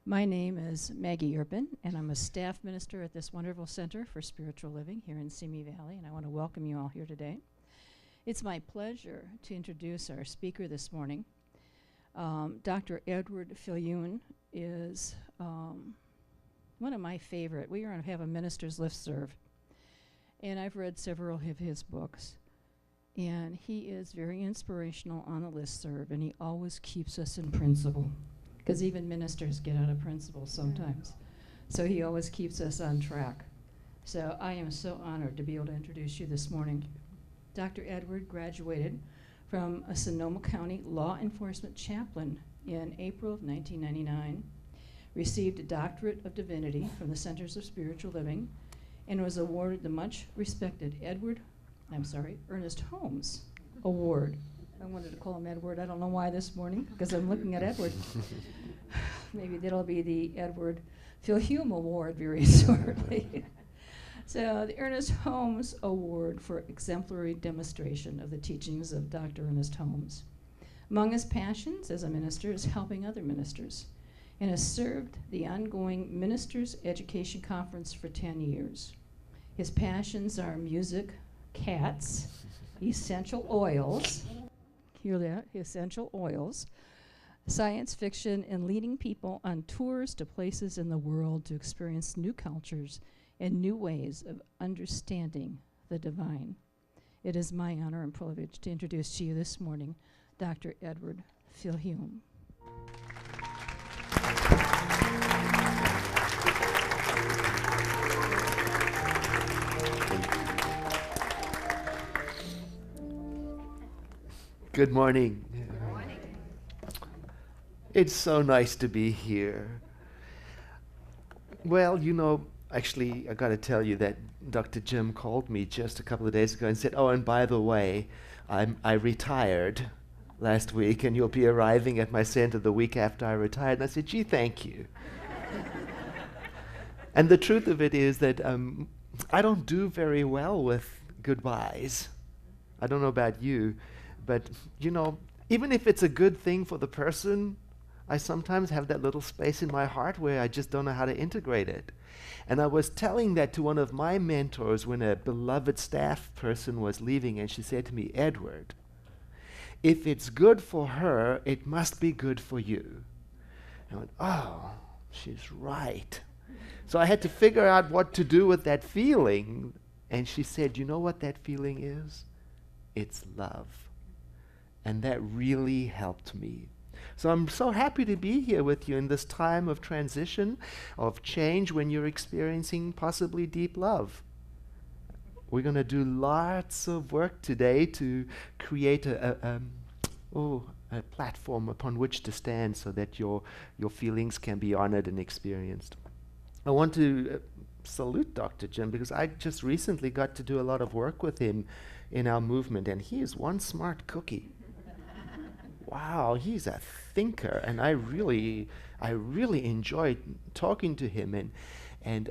My name is Maggie Urban, and I'm a staff minister at this wonderful Center for Spiritual Living here in Simi Valley, and I want to welcome you all here today. It's my pleasure to introduce our speaker this morning. Dr. Edward Viljoen is one of my favorite. We have a minister's listserv, and I've read several of his books. And he is very inspirational on the listserv, and he always keeps us in principle, because even ministers get out of principle sometimes. So he always keeps us on track. So I am so honored to be able to introduce you this morning. Dr. Edward graduated from a Sonoma County law enforcement chaplain in April of 1999, received a doctorate of divinity from the Centers of Spiritual Living, and was awarded the much respected Ernest Holmes Award. I wanted to call him Edward. I don't know why this morning, because I'm looking at Edward. Maybe that'll be the Edward Viljoen Award very shortly. So the Ernest Holmes Award for exemplary demonstration of the teachings of Dr. Ernest Holmes. Among his passions as a minister is helping other ministers, and has served the ongoing Ministers Education Conference for 10 years. His passions are music, cats, essential oils, hear that, essential oils, science fiction, and leading people on tours to places in the world to experience new cultures and new ways of understanding the divine. It is my honor and privilege to introduce to you this morning Dr. Edward Viljoen. Good morning. Good morning. It's so nice to be here. Well, actually, I got to tell you that Dr. Jim called me just a couple of days ago and said, "Oh, and by the way, I retired last week, and you'll be arriving at my center the week after I retired." And I said, "Gee, thank you." And the truth of it is that I don't do very well with goodbyes. I don't know about you. But, even if it's a good thing for the person, I sometimes have that little space in my heart where I just don't know how to integrate it. And I was telling that to one of my mentors when a beloved staff person was leaving, and she said to me, "Edward, if it's good for her, it must be good for you." I went, "Oh, she's right." So I had to figure out what to do with that feeling. And she said, "You know what that feeling is? It's love." And that really helped me. So I'm so happy to be here with you in this time of transition, of change, when you're experiencing possibly deep love. We're going to do lots of work today to create a platform upon which to stand so that your feelings can be honored and experienced. I want to salute Dr. Jim, because I just recently got to do a lot of work with him in our movement, and he is one smart cookie. Wow, he's a thinker, and I really enjoyed talking to him. And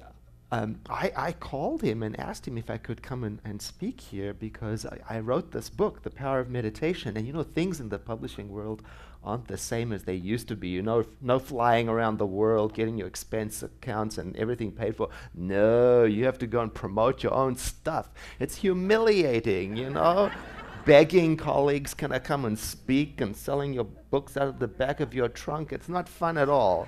I called him and asked him if I could come and speak here, because I wrote this book, The Power of Meditation. And things in the publishing world aren't the same as they used to be. No flying around the world, getting your expense accounts and everything paid for. No, you have to go and promote your own stuff. It's humiliating, begging colleagues, "Can I come and speak?" and selling your books out of the back of your trunk. It's not fun at all.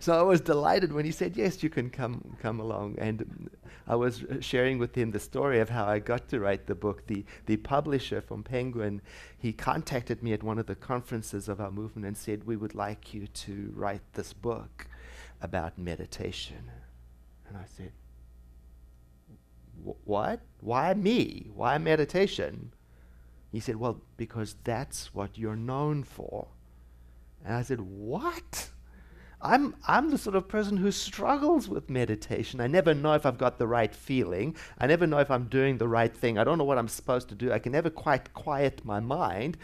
So I was delighted when he said, "Yes, you can come along." And I was sharing with him the story of how I got to write the book. The publisher from Penguin, he contacted me at one of the conferences of our movement and said, "We would like you to write this book about meditation." And I said, "What? Why me? Why meditation?" He said, "Well, because that's what you're known for." And I said, "What? I'm the sort of person who struggles with meditation. I never know if I've got the right feeling. I never know if I'm doing the right thing. I don't know what I'm supposed to do. I can never quite quiet my mind."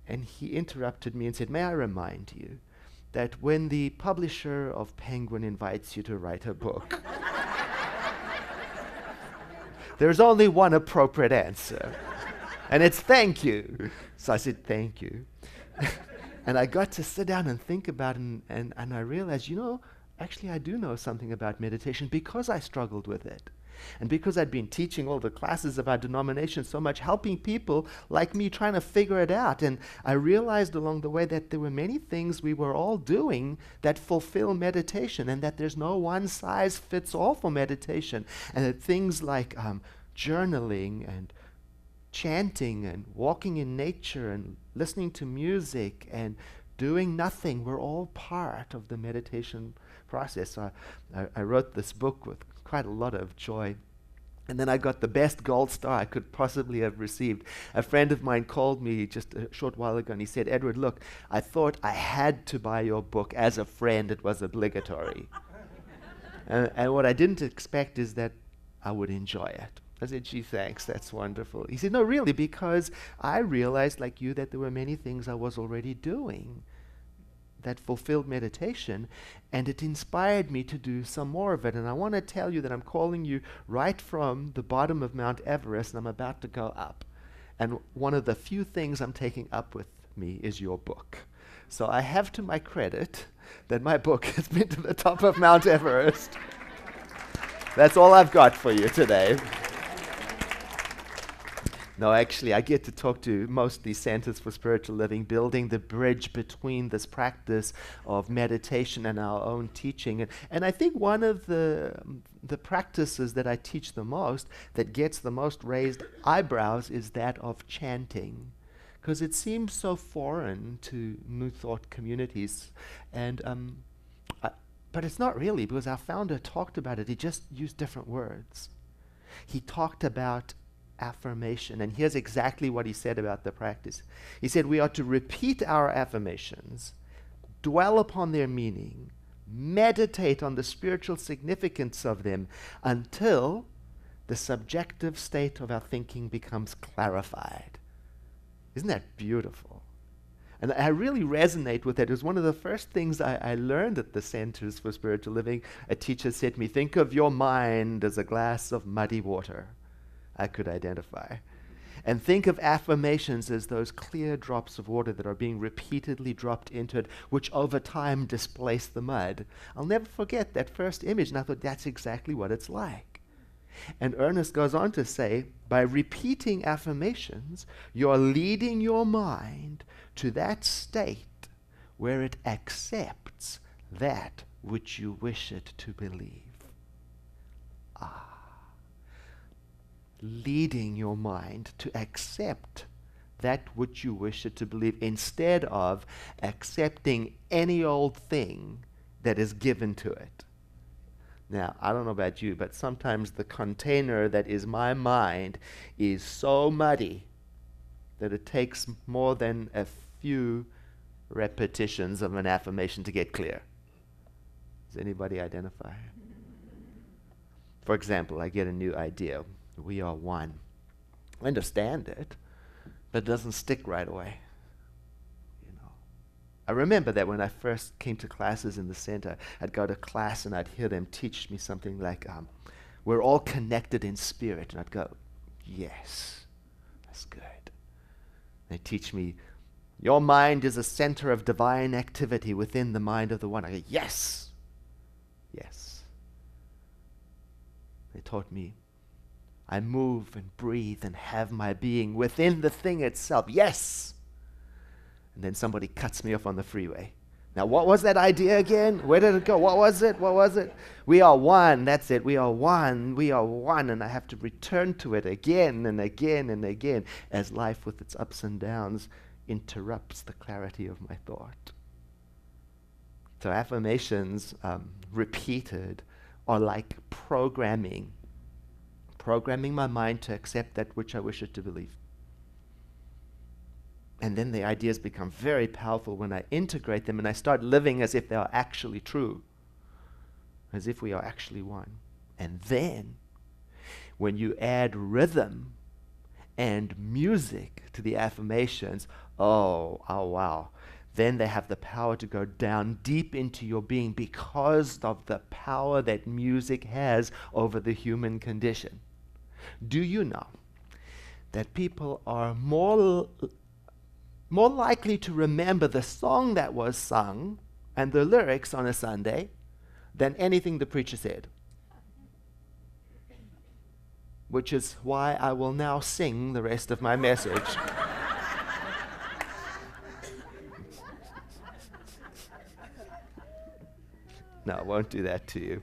And he interrupted me and said, "May I remind you that when the publisher of Penguin invites you to write a book, there's only one appropriate answer, and it's thank you." So I said, "Thank you." And I got to sit down and think about it, and I realized, actually I do know something about meditation because I struggled with it. And because I'd been teaching all the classes about denomination so much, helping people like me trying to figure it out. And I realized along the way that there were many things we were all doing that fulfill meditation, and that there's no one size fits all for meditation. And that things like journaling and chanting and walking in nature and listening to music and doing nothing were all part of the meditation process. So I wrote this book with quite a lot of joy. And then I got the best gold star I could possibly have received. A friend of mine called me just a short while ago and he said, "Edward, look, I thought I had to buy your book. As a friend, it was obligatory." And what I didn't expect is that I would enjoy it. I said, "Gee, thanks, that's wonderful." He said, "No, really, because I realized, like you, that there were many things I was already doing that fulfilled meditation, and it inspired me to do some more of it. And I want to tell you that I'm calling you right from the bottom of Mount Everest, and I'm about to go up. And one of the few things I'm taking up with me is your book. So I have to my credit that my book has been to the top of Mount Everest." That's all I've got for you today. No, actually, I get to talk to mostly Centers for Spiritual Living, building the bridge between this practice of meditation and our own teaching. And I think one of the practices that I teach the most, that gets the most raised eyebrows, is that of chanting, because it seems so foreign to New Thought communities. And but it's not really, because our founder talked about it. He just used different words. He talked about affirmation, and here's exactly what he said about the practice. He said we are to repeat our affirmations, dwell upon their meaning, meditate on the spiritual significance of them until the subjective state of our thinking becomes clarified. Isn't that beautiful? And I really resonate with that. It was one of the first things I learned at the Centers for Spiritual Living. A teacher said to me, "Think of your mind as a glass of muddy water." I could identify. And think of affirmations as those clear drops of water that are being repeatedly dropped into it, which over time displace the mud. I'll never forget that first image, and I thought that's exactly what it's like. And Ernest goes on to say, by repeating affirmations, you're leading your mind to that state where it accepts that which you wish it to believe. Leading your mind to accept that which you wish it to believe, instead of accepting any old thing that is given to it. Now, I don't know about you, but sometimes the container that is my mind is so muddy that it takes more than a few repetitions of an affirmation to get clear. Does anybody identify? For example, I get a new idea. We are one. I understand it, but it doesn't stick right away. I remember that when I first came to classes in the center, I'd go to class and I'd hear them teach me something like, we're all connected in spirit. And I'd go, yes, that's good. They teach me, your mind is a center of divine activity within the mind of the one. I go, yes, yes. They taught me, I move and breathe and have my being within the thing itself. Yes! And then somebody cuts me off on the freeway. Now, what was that idea again? Where did it go? What was it? What was it? We are one. That's it. We are one. We are one. And I have to return to it again and again and again as life with its ups and downs interrupts the clarity of my thought. So affirmations repeated are like programming my mind to accept that which I wish it to believe. And then the ideas become very powerful when I integrate them and I start living as if they are actually true, as if we are actually one. And then, when you add rhythm and music to the affirmations, oh wow, then they have the power to go down deep into your being because of the power that music has over the human condition. Do you know that people are more more likely to remember the song that was sung and the lyrics on a Sunday than anything the preacher said. Which is why I will now sing the rest of my message. No, I won't do that to you.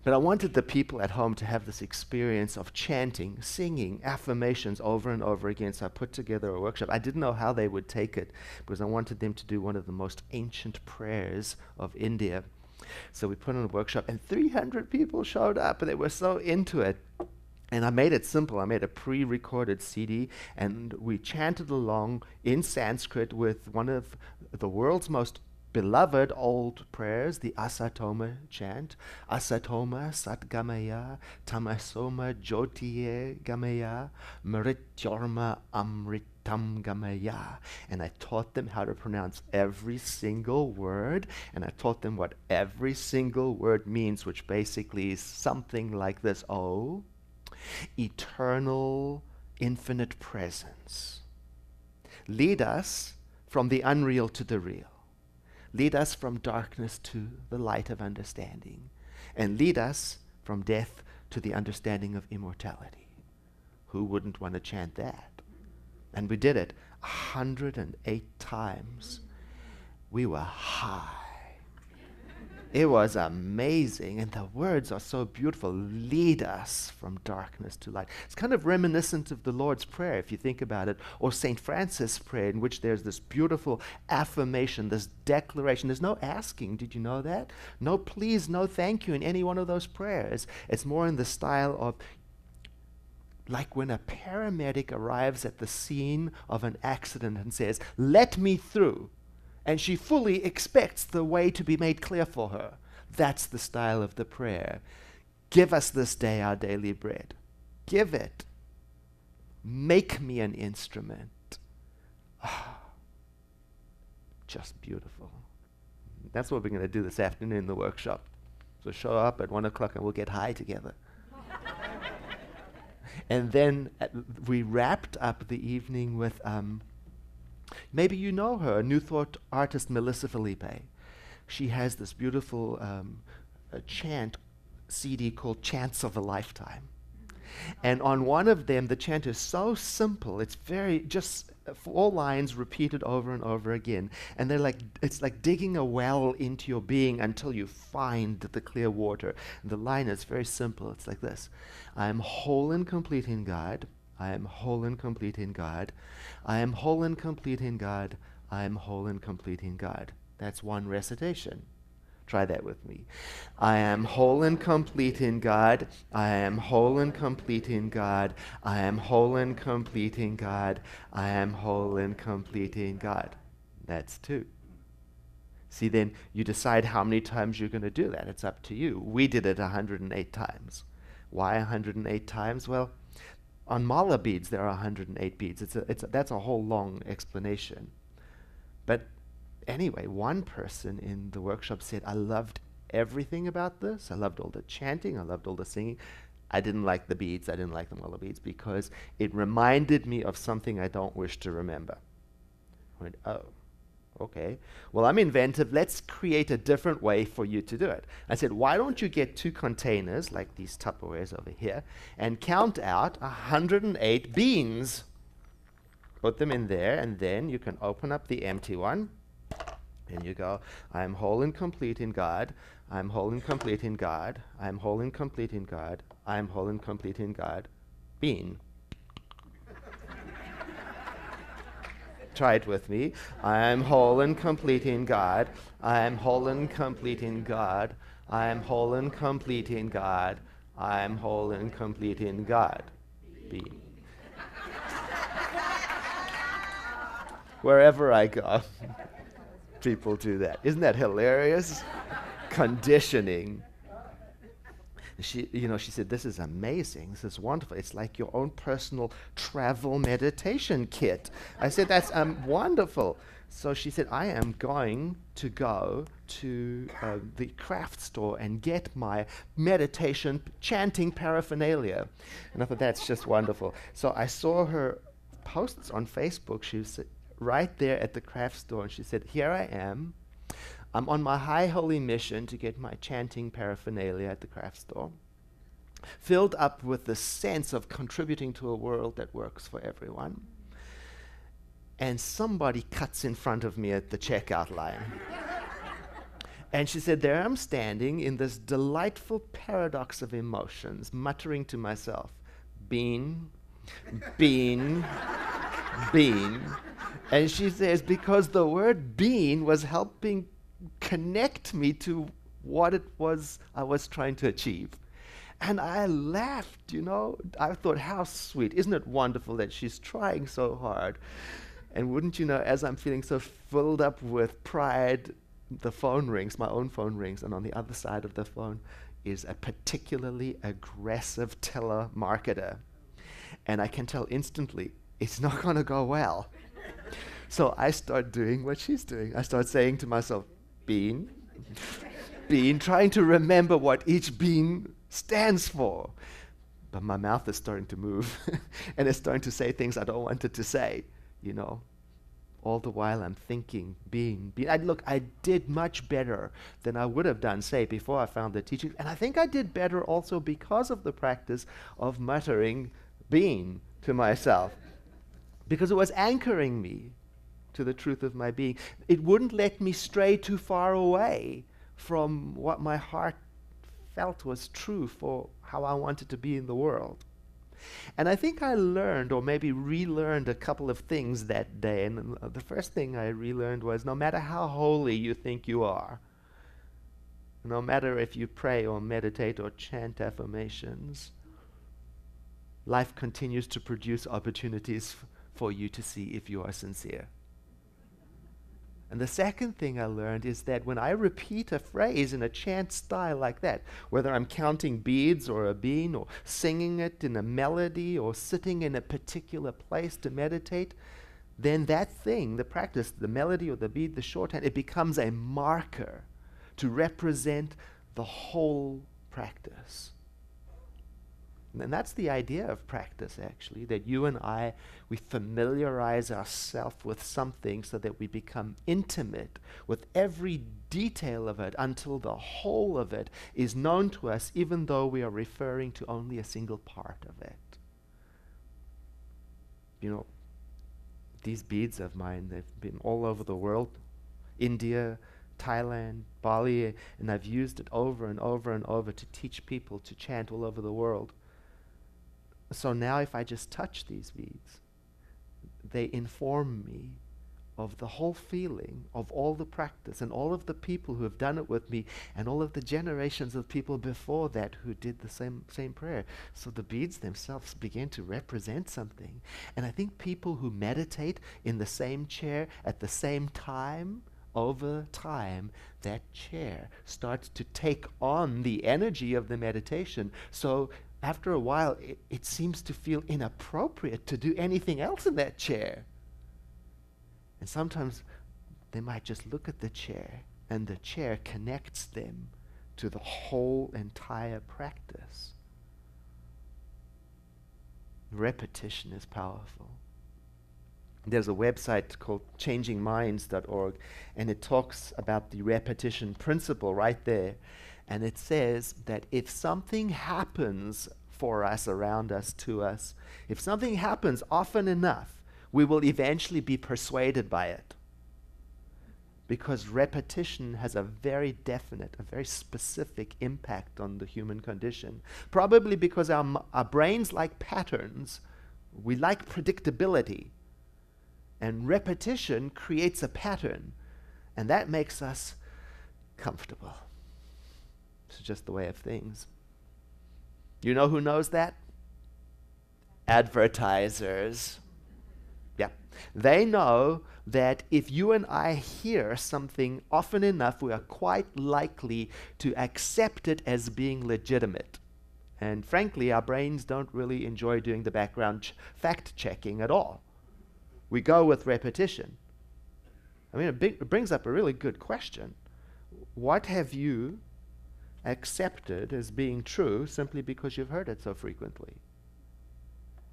But I wanted the people at home to have this experience of chanting, singing affirmations over and over again. So I put together a workshop. I didn't know how they would take it because I wanted them to do one of the most ancient prayers of India. So we put on a workshop and 300 people showed up and they were so into it. And I made it simple. I made a pre-recorded CD and we chanted along in Sanskrit with one of the world's most beloved old prayers, the Asatoma chant. Asatoma Satgamaya, Tamasoma Jyotiye Gamaya, Mrityorma Amritam Gamaya. And I taught them how to pronounce every single word, and I taught them what every single word means, which basically is something like this. Oh, eternal, infinite presence. Lead us from the unreal to the real. Lead us from darkness to the light of understanding. And lead us from death to the understanding of immortality. Who wouldn't want to chant that? And we did it 108 times. We were high. It was amazing, and the words are so beautiful. Lead us from darkness to light. It's kind of reminiscent of the Lord's Prayer, if you think about it, or St. Francis' Prayer, in which there's this beautiful affirmation, this declaration. There's no asking, did you know that? No please, no thank you in any one of those prayers. It's more in the style of, like when a paramedic arrives at the scene of an accident and says, "Let me through." And she fully expects the way to be made clear for her. That's the style of the prayer. Give us this day our daily bread. Give it. Make me an instrument. Just beautiful. That's what we're going to do this afternoon in the workshop. So show up at 1 o'clock and we'll get high together. And then we wrapped up the evening with... maybe you know her, New Thought artist Melissa Felipe. She has this beautiful chant CD called Chants of a Lifetime. And on one of them, the chant is so simple. It's very, just 4 lines repeated over and over again. And they're like, it's like digging a well into your being until you find the clear water. And the line is very simple. It's like this. I am whole and complete in God. I am whole and complete in God. I am whole and complete in God. I am whole and complete in God. That's one recitation. Try that with me. I am whole and complete in God. I am whole and complete in God. I am whole and complete in God. I am whole and complete in God. That's 2. See, then you decide how many times you're going to do that. It's up to you. We did it 108 times. Why 108 times? Well, on mala beads, there are 108 beads. That's a whole long explanation. But anyway, one person in the workshop said, I loved everything about this. I loved all the chanting. I loved all the singing. I didn't like the beads. I didn't like the mala beads because it reminded me of something I don't wish to remember. I went, oh, okay. Well, I'm inventive. Let's create a different way for you to do it. I said, why don't you get 2 containers, like these Tupperwares over here, and count out 108 beans. Put them in there, and then you can open up the empty one, and you go, I am whole and complete in God. I am whole and complete in God. I am whole and complete in God. I am whole and complete in God. Bean. Try it with me. I am whole and complete in God. I am whole and complete in God. I am whole and complete in God. I am whole and complete in God. Bean. Wherever I go, people do that. Isn't that hilarious? Conditioning. She said, this is amazing. This is wonderful. It's like your own personal travel meditation kit. I said, that's wonderful. So she said, I am going to go to the craft store and get my meditation chanting paraphernalia. And I thought, that's just wonderful. So I saw her posts on Facebook. She was right there at the craft store, and she said, "Here I am. I'm on my high holy mission to get my chanting paraphernalia at the craft store, filled up with the sense of contributing to a world that works for everyone. And somebody cuts in front of me at the checkout line." And she said, "There I'm standing in this delightful paradox of emotions, muttering to myself, bean, bean, bean." And she says, because the word bean was helping connect me to what it was I was trying to achieve. And I laughed, you know. I thought, how sweet. Isn't it wonderful that she's trying so hard? And wouldn't you know, as I'm feeling so filled up with pride, the phone rings, my own phone rings, and on the other side of the phone is a particularly aggressive telemarketer. And I can tell instantly, it's not going to go well. So I start doing what she's doing. I start saying to myself, bean, bean, trying to remember what each bean stands for. But my mouth is starting to move, and it's starting to say things I don't want it to say, you know. All the while I'm thinking, being. I did much better than I would have done, say, before I found the teachings. And I think I did better also because of the practice of muttering being to myself. Because it was anchoring me to the truth of my being. It wouldn't let me stray too far away from what my heart felt was true for how I wanted to be in the world. And I think I learned, or maybe relearned, a couple of things that day. And the first thing I relearned was, no matter how holy you think you are, no matter if you pray or meditate or chant affirmations, life continues to produce opportunities for you to see if you are sincere. And the second thing I learned is that when I repeat a phrase in a chant style like that, whether I'm counting beads or a bean or singing it in a melody or sitting in a particular place to meditate, then that thing, the practice, the melody or the bead, the shorthand, it becomes a marker to represent the whole practice. And that's the idea of practice, actually, that you and I, we familiarize ourselves with something so that we become intimate with every detail of it until the whole of it is known to us, even though we are referring to only a single part of it. You know, these beads of mine, they've been all over the world, India, Thailand, Bali, and I've used it over and over and over to teach people to chant all over the world. So now if I just touch these beads, they inform me of the whole feeling of all the practice and all of the people who have done it with me and all of the generations of people before that who did the same prayer. So the beads themselves begin to represent something. And I think people who meditate in the same chair at the same time, over time, that chair starts to take on the energy of the meditation. So after a while, it seems to feel inappropriate to do anything else in that chair. And sometimes they might just look at the chair, and the chair connects them to the whole entire practice. Repetition is powerful. There's a website called changingminds.org, and it talks about the repetition principle right there. And it says that if something happens for us, around us, to us, if something happens often enough, we will eventually be persuaded by it. Because repetition has a very definite, a very specific impact on the human condition. Probably because our brains like patterns, we like predictability. And repetition creates a pattern, and that makes us comfortable. It's just the way of things. You know who knows that? Advertisers. Yeah. They know that if you and I hear something often enough, we are quite likely to accept it as being legitimate. And frankly, our brains don't really enjoy doing the background fact-checking at all. We go with repetition. I mean, it brings up a really good question. What have you accepted as being true simply because you've heard it so frequently?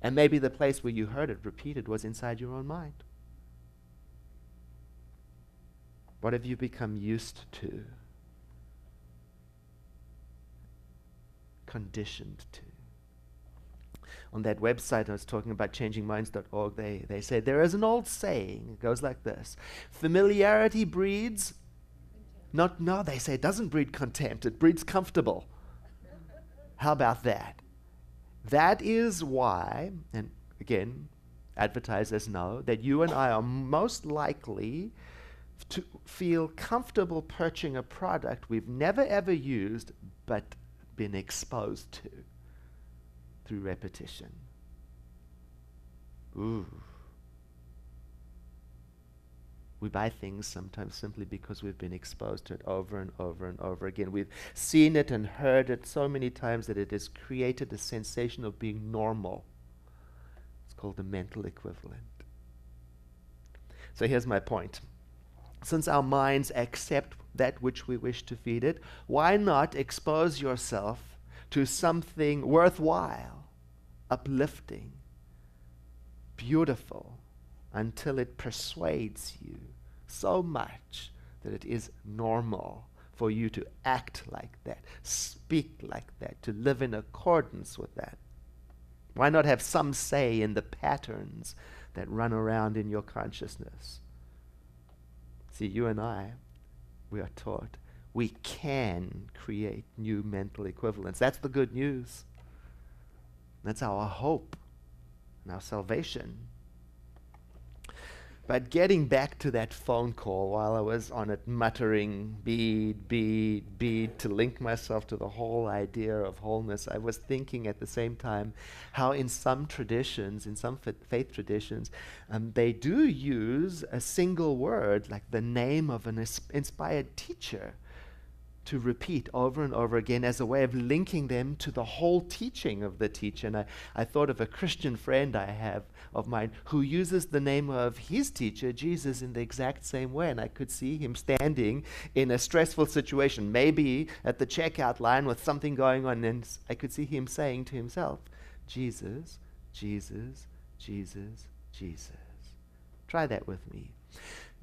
And maybe the place where you heard it repeated was inside your own mind. What have you become used to? Conditioned to? On that website I was talking about, changingminds.org, they say there is an old saying. It goes like this: familiarity breeds they say it doesn't breed contempt, it breeds comfortable. How about that? That is why, and again, advertisers know that you and I are most likely to feel comfortable purchasing a product we've never ever used but been exposed to through repetition. Ooh. We buy things sometimes simply because we've been exposed to it over and over and over again. We've seen it and heard it so many times that it has created a sensation of being normal. It's called the mental equivalent. So here's my point. Since our minds accept that which we wish to feed it, why not expose yourself to something worthwhile, uplifting, beautiful, until it persuades you so much that it is normal for you to act like that, speak like that, to live in accordance with that. Why not have some say in the patterns that run around in your consciousness? See, you and I, we are taught we can create new mental equivalents. That's the good news. That's our hope and our salvation. But getting back to that phone call while I was on it muttering bead, bead, bead to link myself to the whole idea of wholeness, I was thinking at the same time how in some traditions, in some faith traditions, they do use a single word, like the name of an inspired teacher, to repeat over and over again as a way of linking them to the whole teaching of the teacher. And I thought of a Christian friend I have of mine who uses the name of his teacher, Jesus, in the exact same way. And I could see him standing in a stressful situation, maybe at the checkout line with something going on, and I could see him saying to himself, Jesus, Jesus, Jesus, Jesus. Try that with me.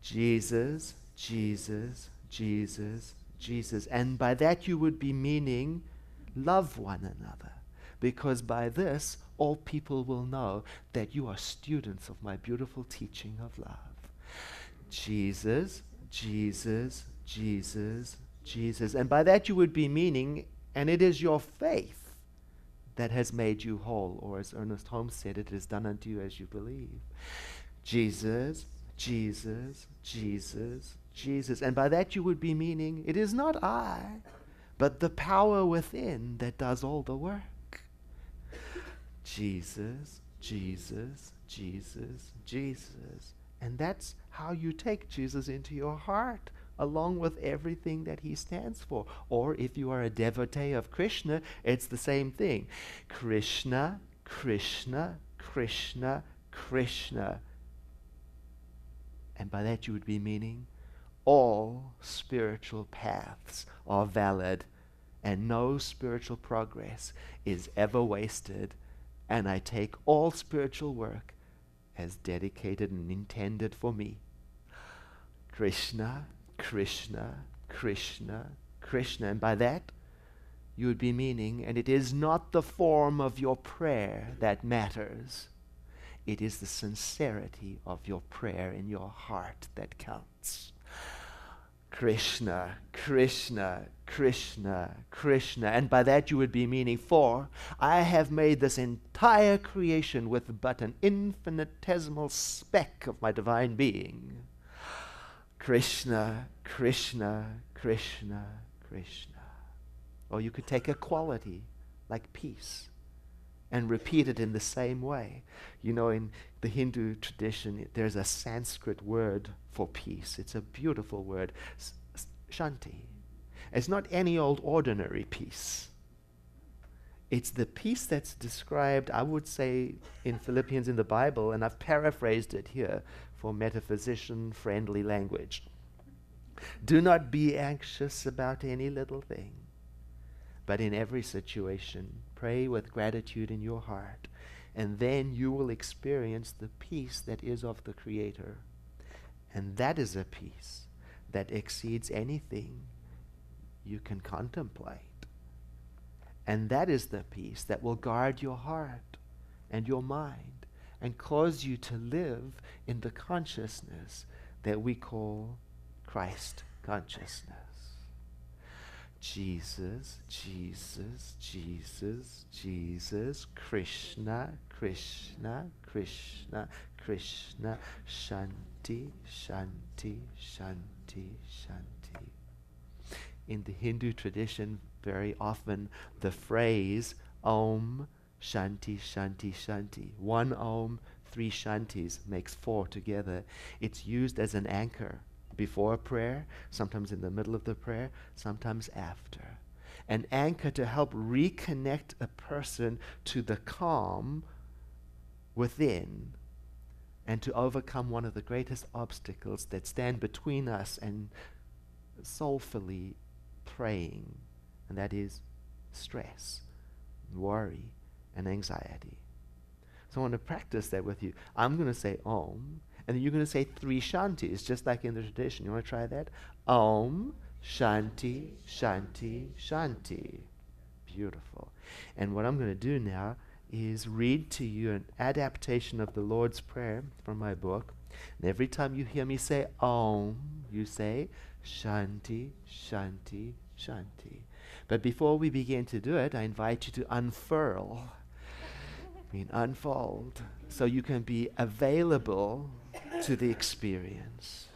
Jesus, Jesus, Jesus, Jesus. And by that you would be meaning love one another, because by this all people will know that you are students of my beautiful teaching of love. Jesus, Jesus, Jesus, Jesus. And by that you would be meaning, and it is your faith that has made you whole, or as Ernest Holmes said, it is done unto you as you believe. Jesus, Jesus, Jesus, Jesus. And by that you would be meaning, it is not I, but the power within that does all the work. Jesus, Jesus, Jesus, Jesus. And that's how you take Jesus into your heart, along with everything that he stands for. Or if you are a devotee of Krishna, it's the same thing. Krishna, Krishna, Krishna, Krishna. And by that you would be meaning all spiritual paths are valid and no spiritual progress is ever wasted. And I take all spiritual work as dedicated and intended for me. Krishna, Krishna, Krishna, Krishna. And by that you would be meaning, and it is not the form of your prayer that matters. It is the sincerity of your prayer in your heart that counts. Krishna, Krishna, Krishna, Krishna. And by that you would be meaning, for I have made this entire creation with but an infinitesimal speck of my divine being. Krishna, Krishna, Krishna, Krishna. Or you could take a quality like peace and repeat it in the same way. You know, in the Hindu tradition, there's a Sanskrit word for peace. It's a beautiful word, shanti. It's not any old ordinary peace. It's the peace that's described, I would say, in Philippians in the Bible, and I've paraphrased it here for metaphysician-friendly language. Do not be anxious about any little thing, but in every situation, pray with gratitude in your heart, And then you will experience the peace that is of the Creator. And that is a peace that exceeds anything you can contemplate. And that is the peace that will guard your heart and your mind and cause you to live in the consciousness that we call Christ consciousness. Jesus, Jesus, Jesus, Jesus, Krishna, Krishna, Krishna, Krishna, Shanti, Shanti, Shanti, Shanti. In the Hindu tradition, very often the phrase Om Shanti, Shanti, Shanti. One Om, three Shantis makes four together. It's used as an anchor before prayer, sometimes in the middle of the prayer, sometimes after. An anchor to help reconnect a person to the calm within and to overcome one of the greatest obstacles that stand between us and soulfully praying, and that is stress, worry, and anxiety. So I want to practice that with you. I'm going to say Om, and then you're going to say three Shantis, just like in the tradition. You want to try that? Om, Shanti, Shanti, Shanti. Beautiful. And what I'm going to do now is read to you an adaptation of the Lord's Prayer from my book. And every time you hear me say Om, you say Shanti, Shanti, Shanti. But before we begin to do it, I invite you to unfurl, unfold, so you can be available to the experience.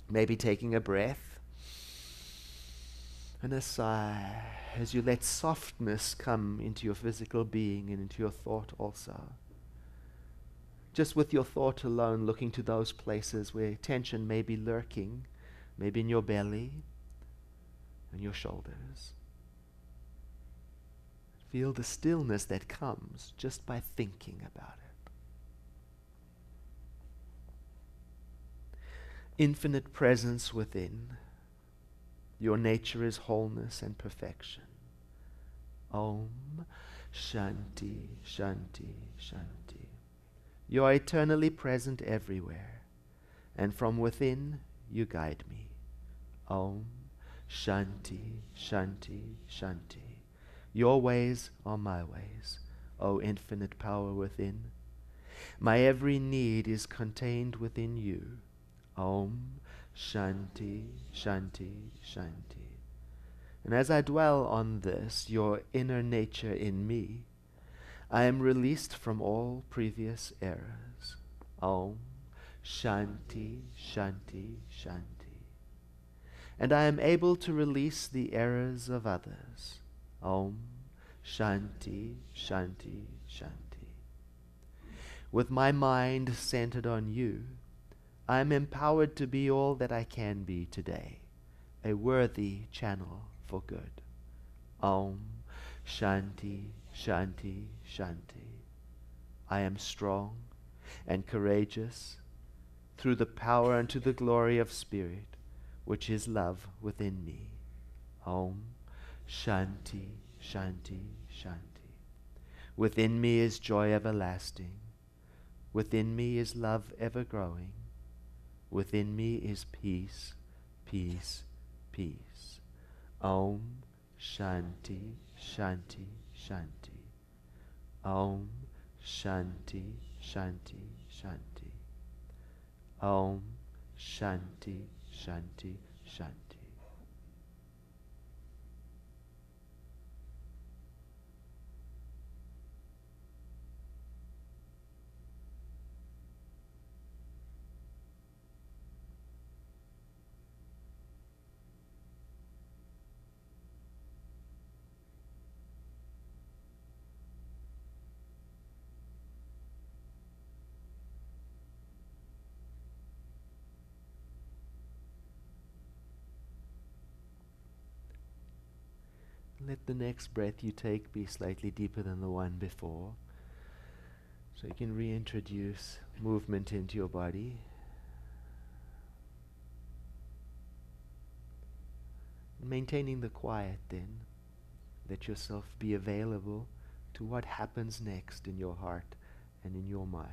Maybe taking a breath and a sigh as you let softness come into your physical being and into your thought also. Just with your thought alone, looking to those places where tension may be lurking, maybe in your belly and your shoulders. Feel the stillness that comes just by thinking about it. Infinite presence within. Your nature is wholeness and perfection. Om Shanti, Shanti, Shanti. You are eternally present everywhere, and from within you guide me. Om Shanti, Shanti, Shanti. Your ways are my ways, O infinite power within. My every need is contained within you. Om Shanti, Shanti, Shanti. And as I dwell on this, your inner nature in me, I am released from all previous errors. Om Shanti, Shanti, Shanti. And I am able to release the errors of others. Om Shanti, Shanti, Shanti. With my mind centered on you, I am empowered to be all that I can be today, a worthy channel for good. Om Shanti, Shanti, Shanti. I am strong and courageous through the power and to the glory of Spirit, which is love within me. Om Shanti, Shanti, Shanti. Within me is joy everlasting. Within me is love ever growing. Within me is peace, peace, peace. Om Shanti, Shanti, Shanti. Om Shanti, Shanti, Shanti. Om Shanti, Shanti, Shanti. Let the next breath you take be slightly deeper than the one before, so you can reintroduce movement into your body. Maintaining the quiet then. Let yourself be available to what happens next in your heart and in your mind.